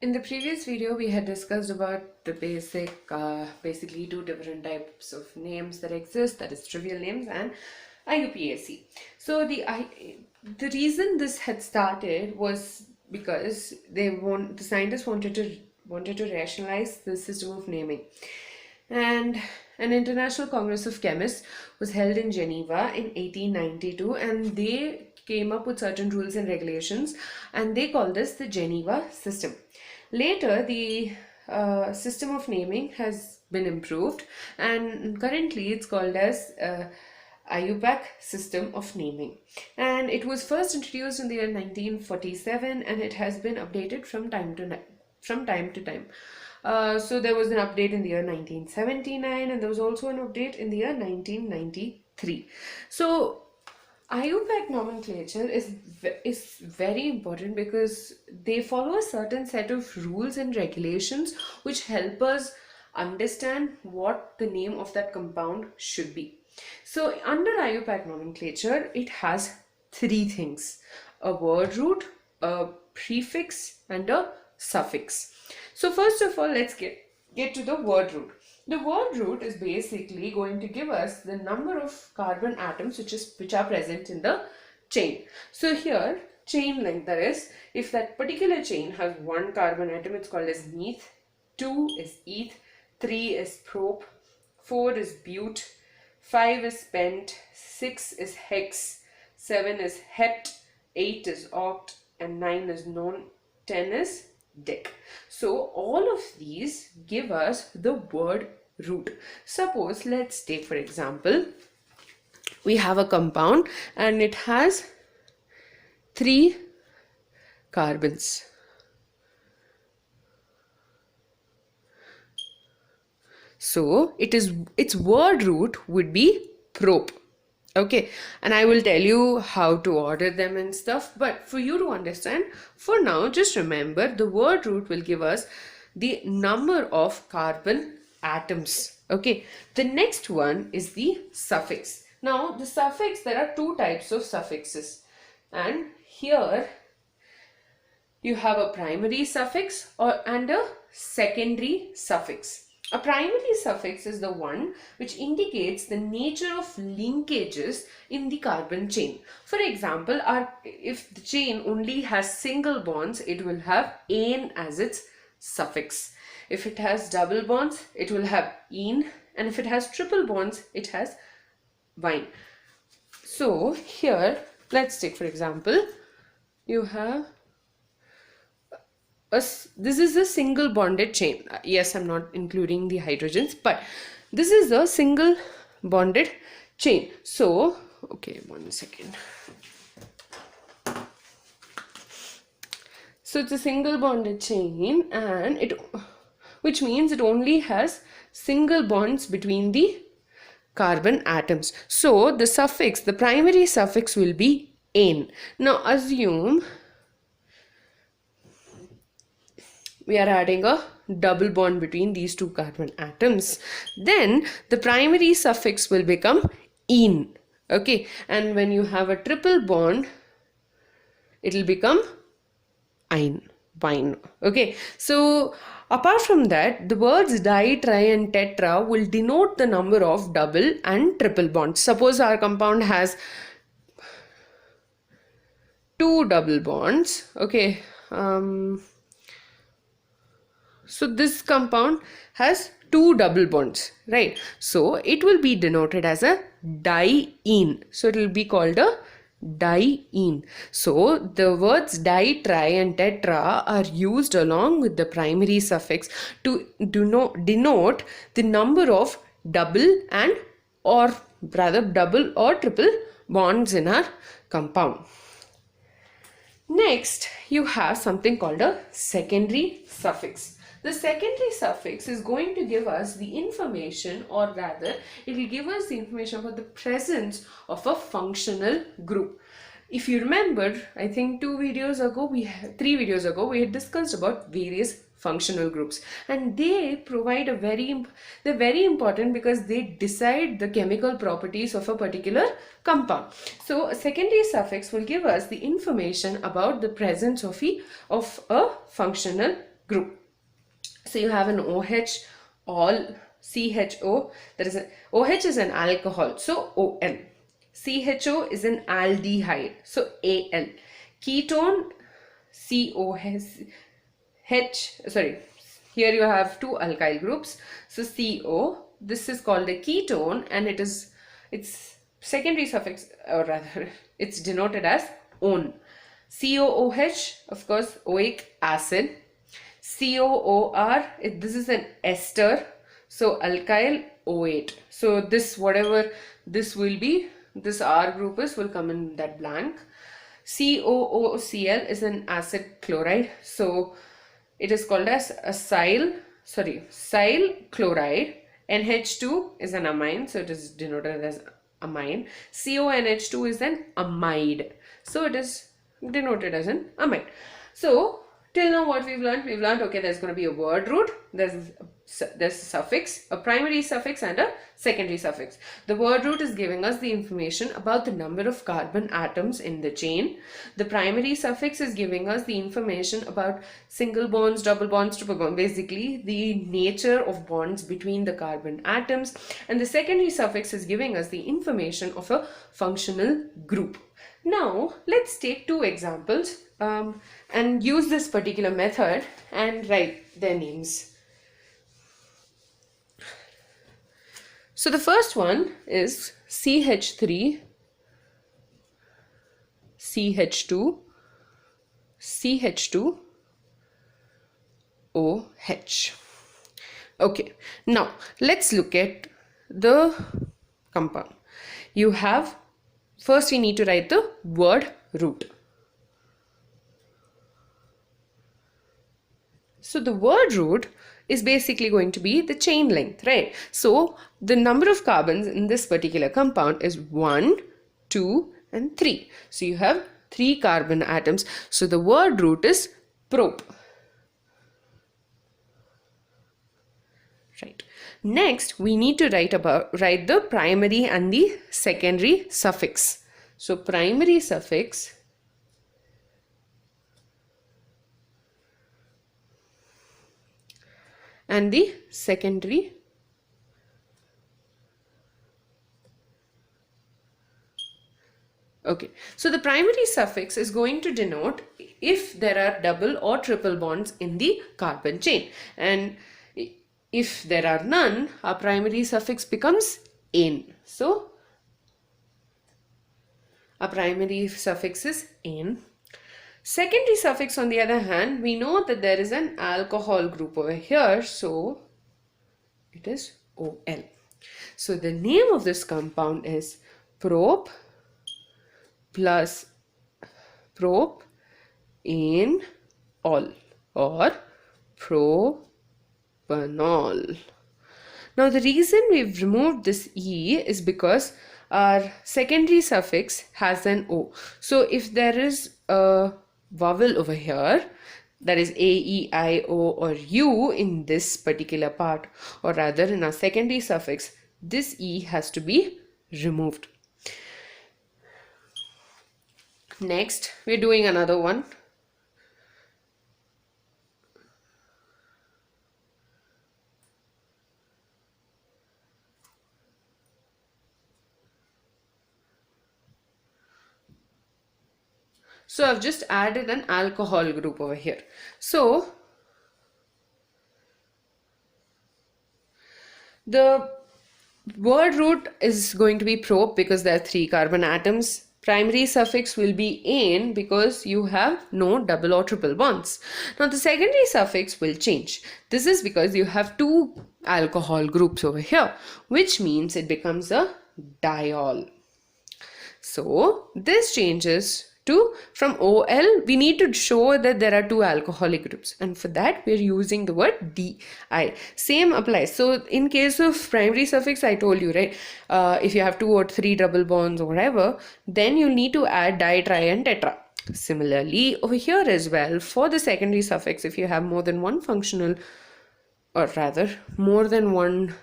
In the previous video, we had discussed about the basically two different types of names that exist, that is trivial names and IUPAC. So the reason this had started was because the scientists wanted to rationalize the system of naming. And an international congress of chemists was held in Geneva in 1892, and they came up with certain rules and regulations, and they called this the Geneva system. Later, the system of naming has been improved, and currently it's called as IUPAC system of naming, and it was first introduced in the year 1947, and it has been updated from time to time. So there was an update in the year 1979, and there was also an update in the year 1993. So IUPAC nomenclature is very important because they follow a certain set of rules and regulations which help us understand what the name of that compound should be. So under IUPAC nomenclature, it has three things: a word root, a prefix, and a suffix. So first of all, let's get to the word root. The word root is basically going to give us the number of carbon atoms which are present in the chain. So here, chain length, that is, if that particular chain has one carbon atom, it's called as meth, 2 is eth, 3 is prop, 4 is but, 5 is pent, 6 is hex, 7 is hept, 8 is oct, and 9 is non, 10 is dec. So all of these give us the word root. Suppose, let's take for example, we have a compound and it has 3 carbons. So its word root would be prop. Okay, and I will tell you how to order them and stuff, but for you to understand, for now, just remember the word root will give us the number of carbon atoms. Okay, the next one is the suffix. Now, the suffix, there are two types of suffixes, and here you have a primary suffix and a secondary suffix. A primary suffix is the one which indicates the nature of linkages in the carbon chain. For example, if the chain only has single bonds, it will have ane as its suffix. If it has double bonds, it will have ene, and if it has triple bonds, it has wine. So here, let's take for example, you have this is a single bonded chain. Yes, I'm not including the hydrogens, but this is a single bonded chain. So, okay, one second. So it's a single bonded chain, and which means it only has single bonds between the carbon atoms. So the suffix, the primary suffix will be ane. Now assume we are adding a double bond between these two carbon atoms. Then the primary suffix will become ene. Okay, and when you have a triple bond, it will become wine. Okay, so apart from that, the words di, tri, and tetra will denote the number of double and triple bonds. Suppose our compound has 2 double bonds. Okay, so this compound has 2 double bonds, right? So it will be denoted as a diene. So it will be called a diene. So the words di, tri, and tetra are used along with the primary suffix to denote the number of double or triple bonds in our compound. Next, you have something called a secondary suffix. The secondary suffix is going to give us the information, or rather, it will give us the information about the presence of a functional group. If you remember, I think 3 videos ago, we had discussed about various functional groups, and they provide they're very important because they decide the chemical properties of a particular compound. So a secondary suffix will give us the information about the presence of a functional group. So you have an OH, all, CHO, that is OH is an alcohol, so ON. CHO is an aldehyde, so AL. Ketone, here you have two alkyl groups, so CO, this is called a ketone, and its secondary suffix, or rather it's denoted as ON. COOH, of course, oic acid. COOR, this is an ester, so alkyl OH. So this, whatever this will be, this R group will come in that blank. COOCl is an acid chloride, so it is called as acyl chloride. NH2 is an amine, so it is denoted as amine. CONH2 is an amide, so it is denoted as an amide. So till now what we've learned, okay, there's going to be a word root, there's a suffix, a primary suffix and a secondary suffix. The word root is giving us the information about the number of carbon atoms in the chain. The primary suffix is giving us the information about single bonds, double bonds, triple bonds, basically the nature of bonds between the carbon atoms. And the secondary suffix is giving us the information of a functional group. Now let's take two examples and use this particular method and write their names. So the first one is CH3, CH2, CH2, OH. Okay, now let's look at the compound. You have, first we need to write the word root. So the word root is basically going to be the chain length, right? So the number of carbons in this particular compound is 1, 2, and 3. So you have 3 carbon atoms. So the word root is prop. Right. Next, we need to write the primary and the secondary suffix. So primary suffix and the secondary okay. So the primary suffix is going to denote if there are double or triple bonds in the carbon chain, and if there are none, our primary suffix becomes "-ane". So our primary suffix is "-ane". Secondary suffix, on the other hand, we know that there is an alcohol group over here, so it is OL. So the name of this compound is prop plus prop in all, or propanol. Now the reason we've removed this E is because our secondary suffix has an O. So if there is a vowel over here, that is A, E, I, O or U in this particular part, or rather in our secondary suffix, this E has to be removed. Next, we're doing another one. So I've just added an alcohol group over here. So the word root is going to be prop because there are 3 carbon atoms. Primary suffix will be "-ane" because you have no double or triple bonds. Now the secondary suffix will change. This is because you have 2 alcohol groups over here, which means it becomes a diol. So this changes to, from OL, we need to show that there are 2 alcoholic groups, and for that we are using the word DI. Same applies. So in case of primary suffix, I told you, right, if you have 2 or 3 double bonds or whatever, then you need to add di, tri and tetra. Similarly over here as well, for the secondary suffix, if you have more than one functional, or rather more than one,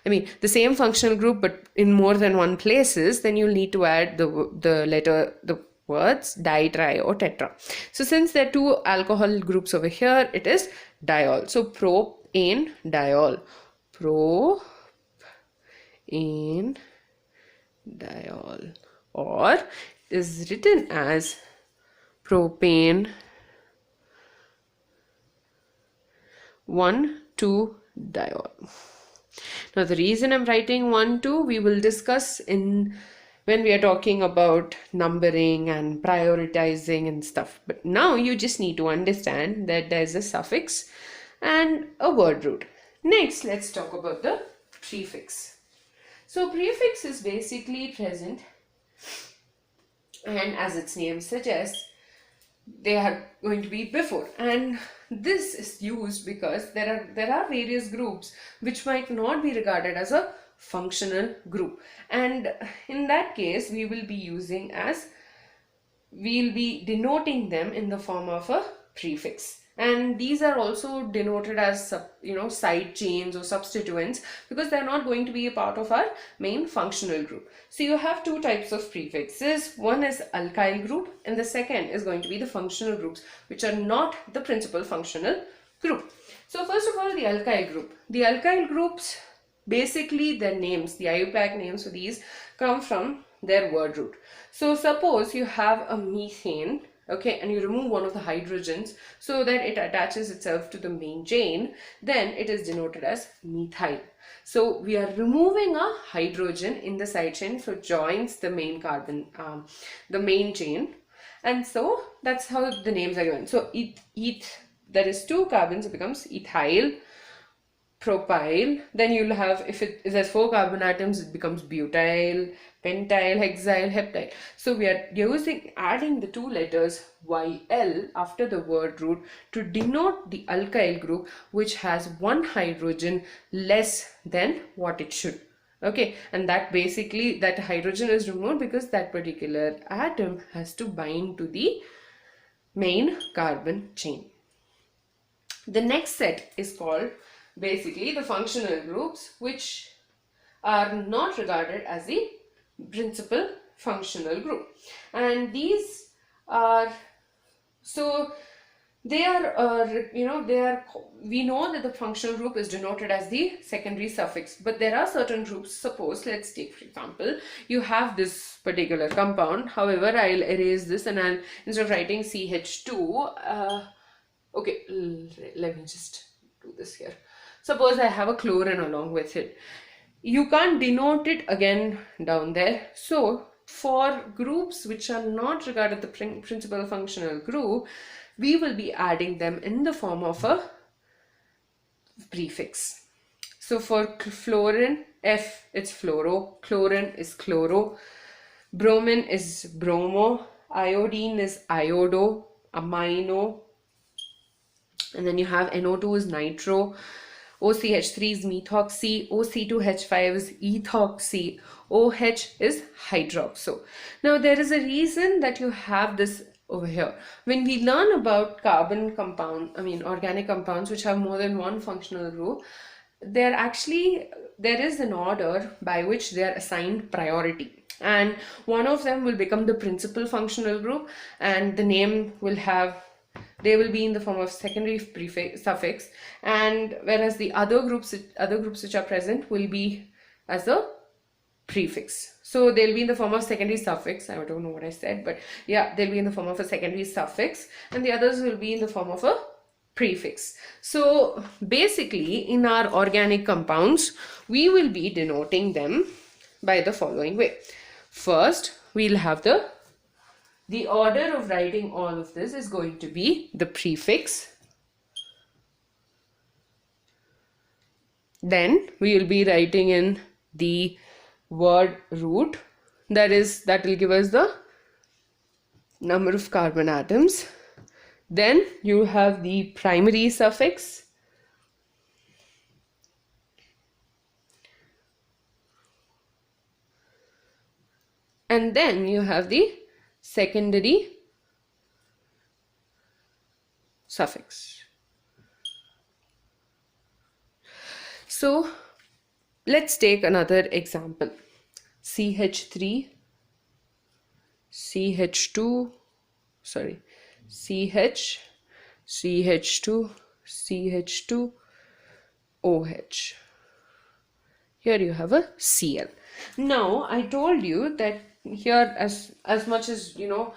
the same functional group but in more than one places, then you'll need to add the letter, the words, di, tri, or tetra. So since there are two alcohol groups over here, it is diol. So propane diol. Propane diol, or is written as propane 1,2-diol. Now the reason I'm writing 1, 2, we will discuss in when we are talking about numbering and prioritizing and stuff. But now you just need to understand that there's a suffix and a word root. Next, let's talk about the prefix. So prefix is basically present, and as its name suggests, they are going to be before, and this is used because there are various groups which might not be regarded as a functional group, and in that case we'll be denoting them in the form of a prefix. And these are also denoted as side chains or substituents, because they're not going to be a part of our main functional group. So you have two types of prefixes. One is alkyl group, and the second is going to be the functional groups, which are not the principal functional group. So first of all, the alkyl group. The alkyl groups, basically their names, the IUPAC names for these, come from their word root. So suppose you have a methane, okay, and you remove one of the hydrogens so that it attaches itself to the main chain, then it is denoted as methyl. So we are removing a hydrogen in the side chain, so joins the main carbon, the main chain, and so that's how the names are given. So there is 2 carbons, it becomes ethyl, propyl. Then you'll have, if there's 4 carbon atoms, it becomes butyl, pentyl, hexyl, heptyl. So we are adding the 2 letters YL after the word root to denote the alkyl group, which has 1 hydrogen less than what it should. Okay, and that basically, that hydrogen is removed because that particular atom has to bind to the main carbon chain. The next set is called basically the functional groups, which are not regarded as the principal functional group, and these are, so they are we know that the functional group is denoted as the secondary suffix, but there are certain groups. Suppose, let's take for example, you have this particular compound. However, I'll erase this, and I'll, instead of writing CH2, okay, let me just do this here. Suppose I have a chlorine along with it. You can't denote it again down there. So for groups which are not regarded the principal functional group, we will be adding them in the form of a prefix. So for fluorine, F, it's fluoro, chlorine is chloro, bromine is bromo, iodine is iodo, amino, and then you have NO2 is nitro, OCH3 is methoxy, OC2H5 is ethoxy, OH is hydroxo. Now there is a reason that you have this over here. When we learn about organic compounds which have more than one functional group, there is an order by which they are assigned priority, and one of them will become the principal functional group, and the name will have, they will be in the form of secondary suffix, and whereas the other groups which are present will be as a prefix. So they'll be in the form of secondary suffix. I don't know what I said, but yeah, they'll be in the form of a secondary suffix, and the others will be in the form of a prefix. So basically, in our organic compounds, we will be denoting them by the following way. First, we'll have the order of writing all of this is going to be the prefix. Then we will be writing in the word root, that will give us the number of carbon atoms. Then you have the primary suffix, and then you have the secondary suffix. So let's take another example. CH3 CH2, sorry, CH, CH2, CH2, OH. Here you have a Cl. Now I told you that here, as much as you know,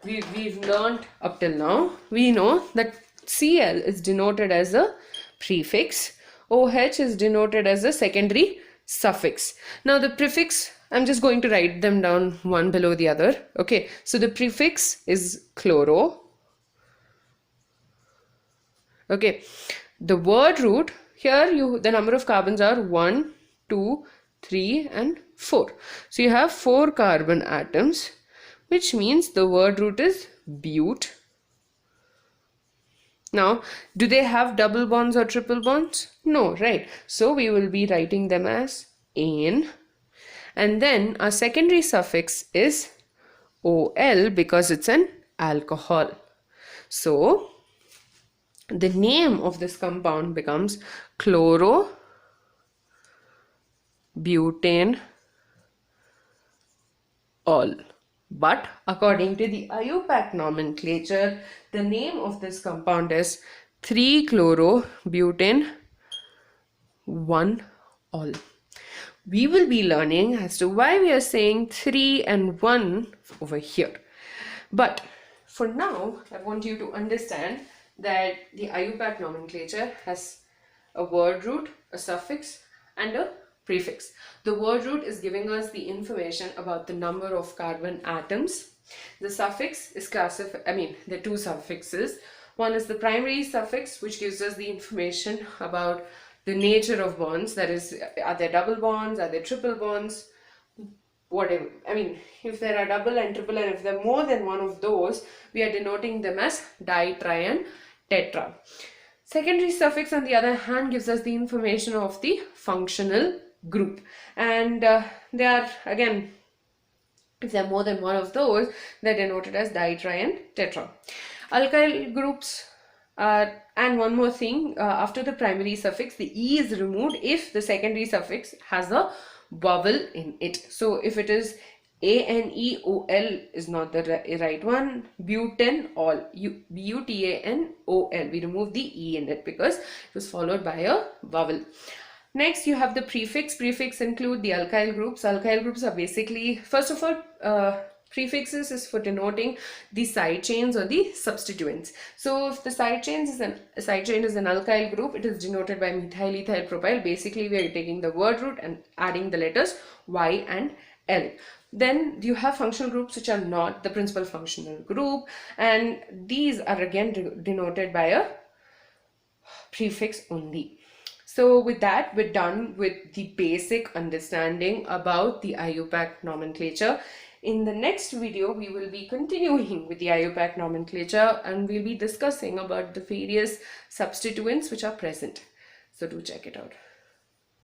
we've learned up till now, we know that Cl is denoted as a prefix, OH is denoted as a secondary suffix. Now the prefix, I'm just going to write them down one below the other. Okay, so the prefix is chloro. Okay, the word root, here the number of carbons are 1, 2, 3 and 4. So you have 4 carbon atoms, which means the word root is bute. Now, do they have double bonds or triple bonds? No, right? So we will be writing them as ane. And then our secondary suffix is OL because it's an alcohol. So the name of this compound becomes chloro butane all. But according to the IUPAC nomenclature, the name of this compound is 3-chloro-butane 1-all. We will be learning as to why we are saying 3 and 1 over here. But for now, I want you to understand that the IUPAC nomenclature has a word root, a suffix and a prefix. The word root is giving us the information about the number of carbon atoms. The suffix is there are 2 suffixes. One is the primary suffix, which gives us the information about the nature of bonds, that is, are there double bonds, are there triple bonds, whatever. If there are double and triple, and if there are more than one of those, we are denoting them as di, tri and tetra. Secondary suffix, on the other hand, gives us the information of the functional group, and they are, again, if there are more than one of those, they're denoted as di, tri and tetra. Alkyl groups are, and one more thing, after the primary suffix, the E is removed if the secondary suffix has a vowel in it. So if it is A-N-E-O-L is not the right one. Butanol, B-U-T-A-N-O-L, we remove the E in it because it was followed by a vowel. Next, you have the prefix. Prefix include the alkyl groups. Alkyl groups are basically, first of all, prefixes is for denoting the side chains or the substituents. So if the side chain is an alkyl group, it is denoted by methyl ethyl propyl. Basically, we are taking the word root and adding the letters Y and L. Then you have functional groups which are not the principal functional group, and these are again denoted by a prefix only. So with that, we're done with the basic understanding about the IUPAC nomenclature. In the next video, we will be continuing with the IUPAC nomenclature and we'll be discussing about the various substituents which are present. So do check it out.